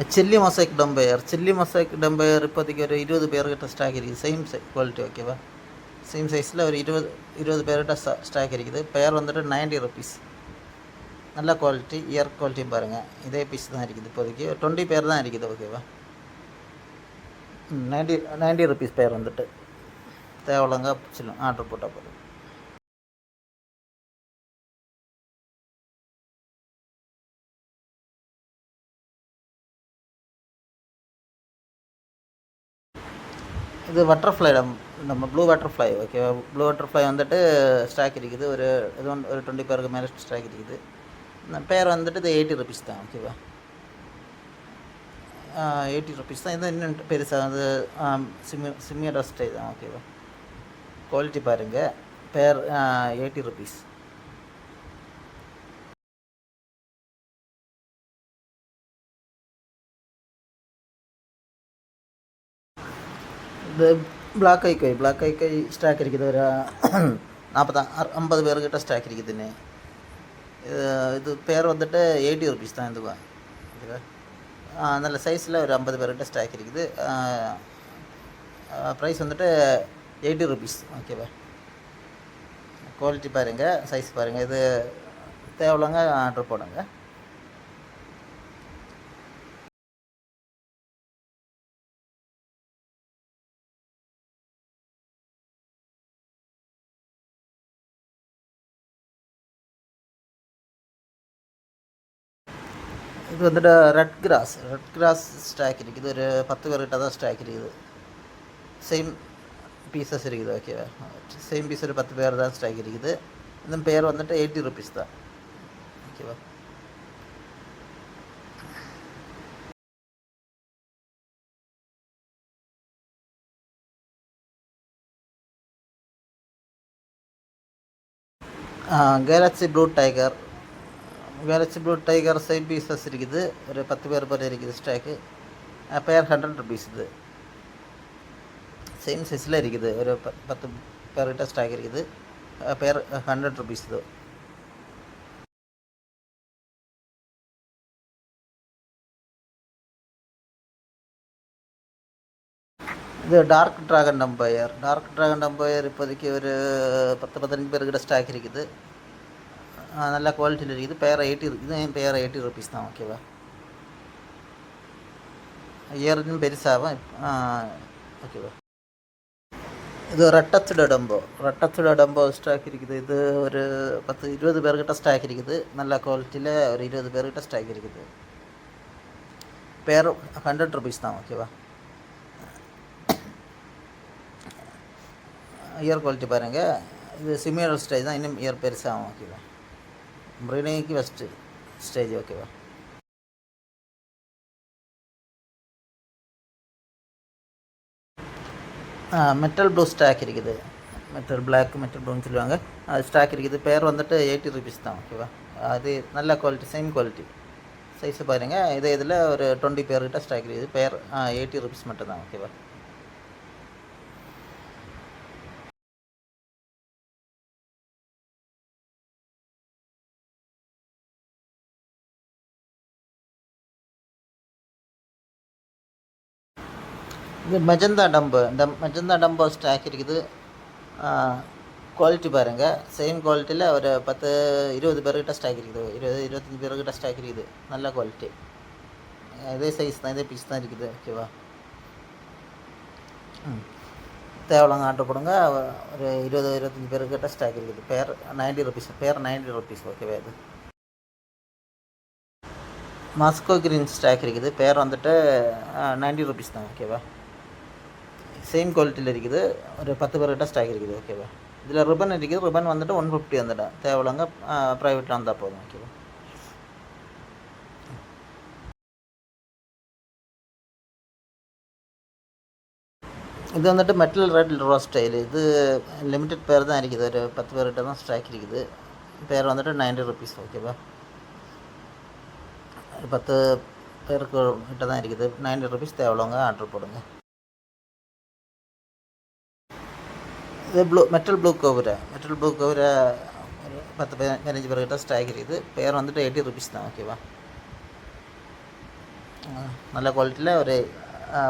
Chilli mosaic டம்பையர் இப்போதைக்கு ஒரு 20 பேர்கிட்ட ஸ்டாக் இருக்குது. சேம் குவாலிட்டி ஓகேவா. சேம் சைஸில் ஒரு 20 பேர்கிட்ட ஸ்டாக் இருக்குது. பெயர் வந்துட்டு 90 ருபீஸ். நல்ல குவாலிட்டி, இயர் குவாலிட்டியும் பாருங்கள். இதே பீஸ் தான் இருக்குது இப்போதைக்கு. 20 பேர் தான் இருக்குது ஓகேவா. 90 ருபீஸ் பெயர் வந்துட்டு தேவையில்லங்க பிடிச்சிடும், ஆர்டர் போட்டால் போதும். இது பட்டர்ஃப்ளை நம்ம ப்ளூ பட்டர்ஃப்ளை ஓகேவா. ப்ளூ பட்டர்ஃப்ளை வந்துட்டு ஸ்டாக் இருக்குது. ஒரு 20 பேருக்கு மேலே ஸ்டாக் இருக்குது. பேர் வந்துட்டு இது 80 ருபீஸ் தான் ஓகேவா. 80 ருபீஸ் தான். இது இன்னும் பெருசாக வந்து சிம்மியோட ஸ்டை தான் ஓகேவா. குவாலிட்டி பாருங்கள். பேர் 80 ருபீஸ். இது பிளாக் ஐக்கை ஸ்டாக் இருக்குது. ஒரு 50 பேர்கிட்ட ஸ்டாக் இருக்குதுன்னு. இது பேர் வந்துட்டு 80 ருபீஸ் தான். இதுவா ஓகேவா. நல்ல சைஸில் ஒரு 50 பேர்கிட்ட ஸ்டாக் இருக்குது. ப்ரைஸ் வந்துட்டு 80 ருபீஸ் ஓகேவா. குவாலிட்டி பாருங்கள், சைஸ் பாருங்கள். இது தேவையில்லங்க ஆர்டர் போடுங்க. இது வந்துட்டு ரெட் கிராஸ் ஸ்டாக் இருக்குது. ஒரு 10 பேர்கிட்ட தான் ஸ்டாக் இருக்குது. சேம் பீசஸ் இருக்குது ஓகேவா. சேம் பீஸ் ஒரு 10 பேர் தான் ஸ்டாக் இருக்குது. இந்த பேர் வந்துட்டு 80 ருபீஸ் தான் ஓகேவா. Galaxy blue tiger same pieces இருக்குது. ஒரு 10 பேர் போல இருக்குது ஸ்டாக்கு. பேர் 100 ருபீஸ். இது சேம் சைஸில் இருக்குது. ஒரு 10 பேர்கிட்ட ஸ்டாக் இருக்குது. பேர் 100 ருபீஸ். இது டார்க் ட்ராகன் டம்பயர் இப்போதைக்கு ஒரு 10-15 பேர்கிட்ட ஸ்டாக் இருக்குது. நல்ல குவாலிட்டியில் இருக்குது. பேர் 80 இருக்குது. என் பேர் 80 ருபீஸ் தான் ஓகேவா. இயர்னு பெருசாகும் ஓகேவா. இது ரெட்டச்சுட டம்போ ஸ்டாக் இருக்குது. இது ஒரு 10-20 பேர்கிட்ட ஸ்டாக் இருக்குது. நல்ல குவாலிட்டியில் ஒரு 20 பேர்கிட்ட ஸ்டாக் இருக்குது. பேர் 100 ருபீஸ் தான் ஓகேவா. இயர் குவாலிட்டி பாருங்கள். இது சிமிலர் ஸ்டேஜ் தான், இன்னும் இயர் பெருசாகும் ஓகேவா. ப்ரீடிங்க்கு ஃபஸ்ட்டு ஸ்டேஜ் ஓகேவா. மெட்டல் ப்ளூ ஸ்டாக் இருக்குது. மெட்டல் ப்ளூன்னு சொல்லுவாங்க. அது ஸ்டாக் இருக்குது. பேர் வந்துட்டு 80 ருபீஸ் தான் ஓகேவா. அது நல்ல குவாலிட்டி, சேம் குவாலிட்டி. சைஸு பாருங்கள். இதில் ஒரு 20 பேர்கிட்ட ஸ்டாக் இருக்குது. பேர் 80 ருபீஸ் மட்டும் தான் ஓகேவா. இது மெஜந்தா டம்போ ஸ்டாக் இருக்குது. குவாலிட்டி பாருங்கள். சேம் குவாலிட்டியில் ஒரு 10-20 பேர்கிட்ட ஸ்டாக் இருக்குது. 20-25 பேர்கிட்ட ஸ்டாக் இருக்குது. நல்ல குவாலிட்டி. இதே சைஸ் தான், இதே பீஸ் தான் இருக்குது ஓகேவா. தேவையில்லாங்க ஆர்டர் போடுங்க. ஒரு 20-25 பேர்கிட்ட ஸ்டாக் இருக்குது. பேர் 90 ருபீஸ் ஓகேவா. இது மாஸ்கோ கிரீன் ஸ்டாக் இருக்குது. பேர் வந்துட்டு 90 ருபீஸ் தான் ஓகேவா. சேம் குவாலிட்டியில் இருக்குது. ஒரு 10 பேர்கிட்ட ஸ்டாக் இருக்குது ஓகேவா. இதில் ரிப்பன் இருக்குது. ரிப்பன் வந்துட்டு 150 வந்துடும். தேவையில்லங்க ப்ரைவேட்டில் வந்தால் போதும் ஓகேவா. இது வந்துட்டு மெட்டல் ரெட் ரோஸ் ஸ்டைல். இது லிமிட்டட் பேர் தான் இருக்குது. ஒரு 10 பேர்கிட்ட தான் ஸ்டாக் இருக்குது. பேர் வந்துட்டு 90 ருபீஸ் ஓகேவா. ஒரு 10 பேருக்கு கிட்ட தான் இருக்குது. 90 ருபீஸ். தேவையில்லவங்க ஆர்டர் போடுங்க. இது மெட்டல் ப்ளூ கவுரை ஒரு 10-15 பேர்கிட்ட ஸ்டாக் இருக்குது. பேர் வந்துட்டு 80 ருபீஸ் தான் ஓகேவா. நல்ல குவாலிட்டியில் ஒரு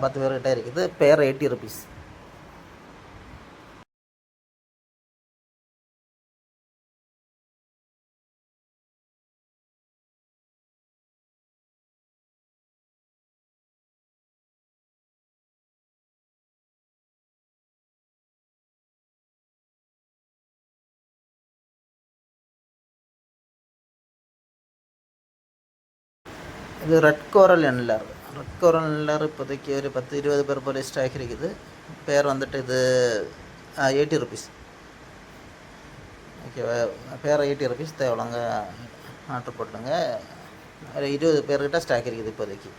10 பேர்கிட்ட இருக்குது. பேர் 80 ருபீஸ். இது ரெட் கோரல் என்லர். ரெட் கோரல் என்லர் இப்போதைக்கு ஒரு 10-20 பேர் போல ஸ்டாக் இருக்குது. பேர் வந்துட்டு இது 80 ருபீஸ். ஓகேவா? பேர் 80 ருபீஸ். தேவைங்க ஆர்டர் போட்டுங்க. ஒரு 20 பேர்கிட்ட ஸ்டாக் இருக்குது இப்போதைக்கு.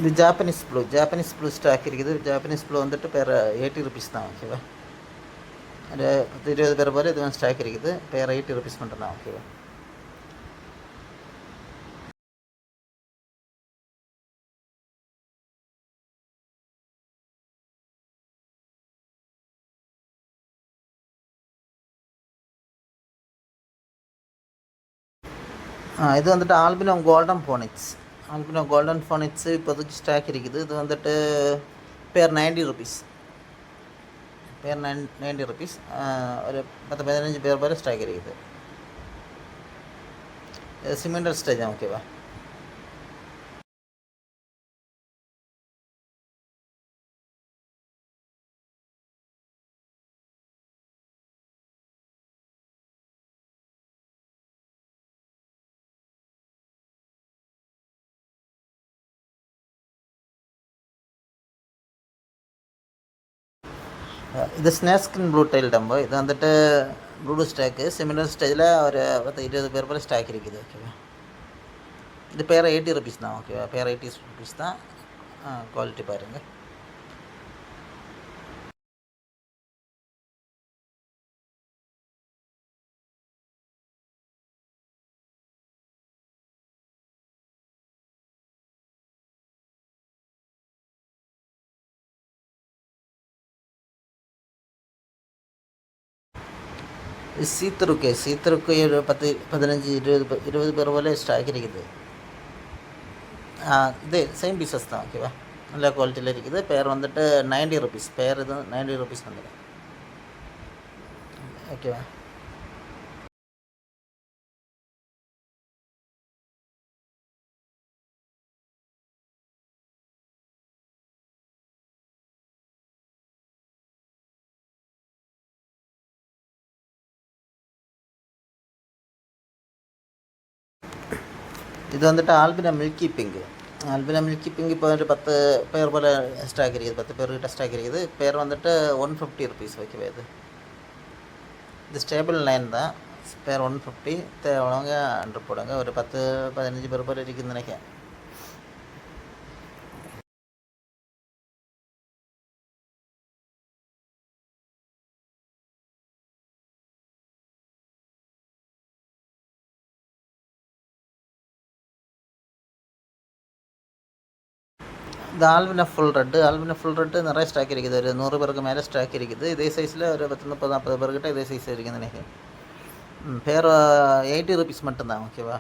இது ஜாப்பனீஸ் ப்ளூ ஸ்டாக் இருக்குது. ஜாப்பனீஸ் ப்ளூ வந்துட்டு பேர் 80 ருபீஸ் தான். ஓகேவா? ஒரு 10-20 பேர் போல இது ஸ்டாக் இருக்குது. பேர் 80 ருபீஸ் மட்டும் தான். ஓகேவா? இது வந்துட்டு ஆல்பினோ கோல்டன் ஃபோனிக்ஸ் இப்போதைக்கு ஸ்டாக் இருக்குது. இது வந்துட்டு பேர் 90 ருபீஸ். பேர் 90 ருபீஸ். ஒரு 10-15 பேர் போல ஸ்டாக் இருக்குது. சிமெண்டல் ஸ்டேஜ். ஓகேவா? இது ஸ்னேஸ்கின் ப்ளூ டைல் டம்போ. இது வந்துட்டு ப்ளூ ஸ்டாக்கு. சிமிலர் ஸ்டேஜில் ஒரு 10-20 பேர் போல் ஸ்டாக் இருக்குது. ஓகேவா? இது பேர் 80 ருபீஸ் தான். ஓகேவா? பேர் 80 ருபீஸ் தான். குவாலிட்டி பாருங்கள். சீத்தருக்கு ஒரு 10-15-20 பேர் போல ஸ்டாக் இருக்குது. இது சேம் பீசஸ் தான். ஓகேவா? நல்ல குவாலிட்டியில் இருக்குது. பேர் வந்துட்டு 90 ருபீஸ். பேர் இது 90 ருபீஸ் வந்துடும். ஓகேவா? இது வந்துட்டு ஆல்பினா மில்கி பிங்க் இப்போ ஒரு 10 பேர் போல் ஸ்டாக் இருக்குது. 10 பேர்கிட்ட ஸ்டாக் இருக்குது. பேர் வந்துட்டு 150 ருபீஸ். ஓகேவா? இது ஸ்டேபிள் லைன் தான். பேர் 150. தேவைங்க ஆர்டர் போடுங்க. ஒரு 10-15 பேர் போல் இருக்குதுன்னு நினைக்கிறேன். இந்த ஆல்பினா ஃபுல் ரெட்டு நிறைய ஸ்டாக் இருக்குது. ஒரு 100 பேருக்கு மேலே ஸ்டாக் இருக்குது. இதே சைஸில் ஒரு 10-30-40 பேர்கிட்ட இதே சைஸ் இருக்குதுன்னு நினைக்கிறேன். பேர் 80 ருபீஸ் மட்டும்தான். ஓகேவா?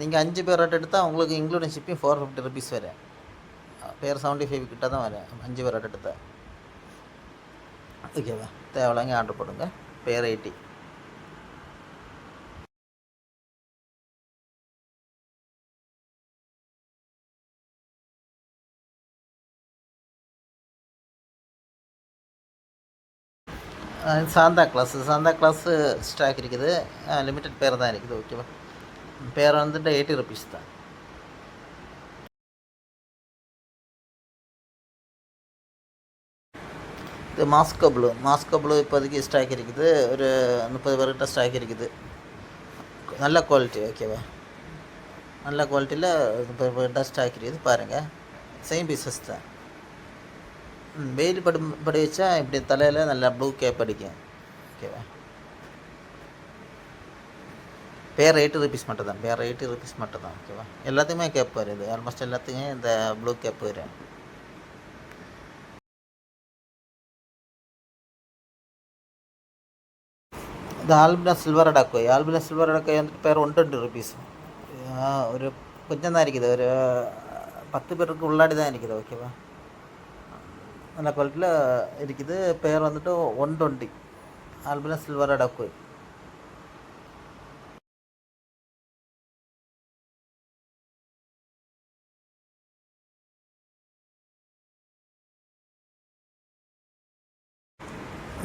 நீங்கள் 5 பேர் எடுத்தால் உங்களுக்கு இன்க்ளூடிங் ஷிப்பிங் 450 ருபீஸ் வரும். பேர் 75 கிட்ட தான் வரும் 5 பேர் எடுத்தால். ஓகேவா? தேவையில்லாங்க ஆர்டர் போடுங்க. பேர் 80. சாந்தா கிளாஸு ஸ்டாக் இருக்குது. லிமிட்டட் பேர் தான் இருக்குது. ஓகேவா? பேர் வந்துட்டு 80 ருபீஸ் தான். இது மாஸ்கோ ப்ளூ இப்போதைக்கு ஸ்டாக் இருக்குது. ஒரு 30 பேர்கிட்ட ஸ்டாக் இருக்குது. நல்ல குவாலிட்டி. ஓகேவா? நல்ல குவாலிட்டியில் 30 பேர்கிட்ட ஸ்டாக் இருக்குது. பாருங்கள். சேம் பீசஸ் தான். வெயில் படி வச்சா இப்படி தலையில், நல்லா ப்ளூ கேப் அடிக்கும். ஓகேவா? பேர் 80 ருபீஸ் மட்டும் தான், பேர் 80 ருபீஸ் மட்டும் தான். ஓகேவா? எல்லாத்துக்குமே கேப் வருது, ஆல்மோஸ்ட் எல்லாத்துக்குமே இந்த ப்ளூ கேப் வரும். ഇത് ആൽബിന സിൽവർ അടക്കോയി, ആൽബിന സിൽവർ അടക്കോയി എന്നിട്ട് പേർ 120 ருபீஸ். ഒരു கொஞ்சம் தான் இருக்குது, ஒரு 10 பேருக்கு உள்ளாடி தான் இருக்குது. ஓகேவா? நல்ல குவாலிட்டியில் இருக்குது. பேர் வந்துட்டு 120 ஆல்பினா சில்வர் அடக்கோய்.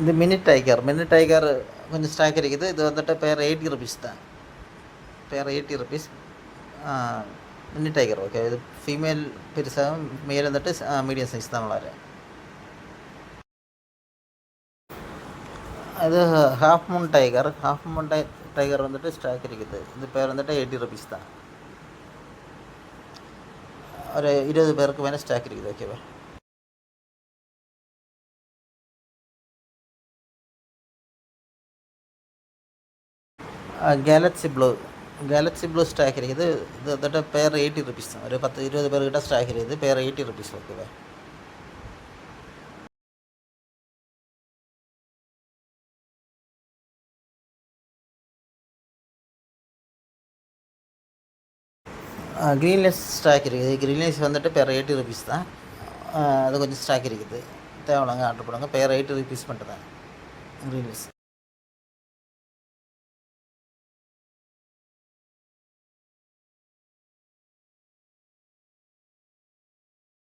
இந்த மினி டைகர் கொஞ்சம் ஸ்டாக் இருக்குது. இது வந்துட்டு பேர் 80 ருபீஸ் தான், பேர் 80 ருபீஸ். Mini tiger. ஓகே, இது ஃபீமேல் பெருசாகவும் மேல் வந்துட்டு மீடியம் சைஸ் தான் வளரும். அது ஹாஃப் மூன் டைகர் வந்துட்டு ஸ்டாக் இருக்குது. இது பேர் வந்துட்டு 80 ருபீஸ் தான். ஒரு 20 பேருக்கு மேலே ஸ்டாக் இருக்குது. ஓகேவா? கேலக்ஸி ப்ளூ ஸ்டாக் இருக்குது. இது வந்துட்டு பேர் 80 ருபீஸ் தான். ஒரு 10-20 பேர்கிட்ட ஸ்டாக் இருக்குது. பேர் 80 ருபீஸ். ஓகேவா? க்ரீன்லெஸ் ஸ்டாக் இருக்குது. க்ரீன்லெஸ் வந்துட்டு பேர் 80 ருபீஸ் தான். அது கொஞ்சம் ஸ்டாக் இருக்குது. தேவையில்லைங்க, ஆர்டர் பண்ணுங்க. பேர் 80 ருபீஸ் மட்டும் தான் க்ரீன்லெஸ்.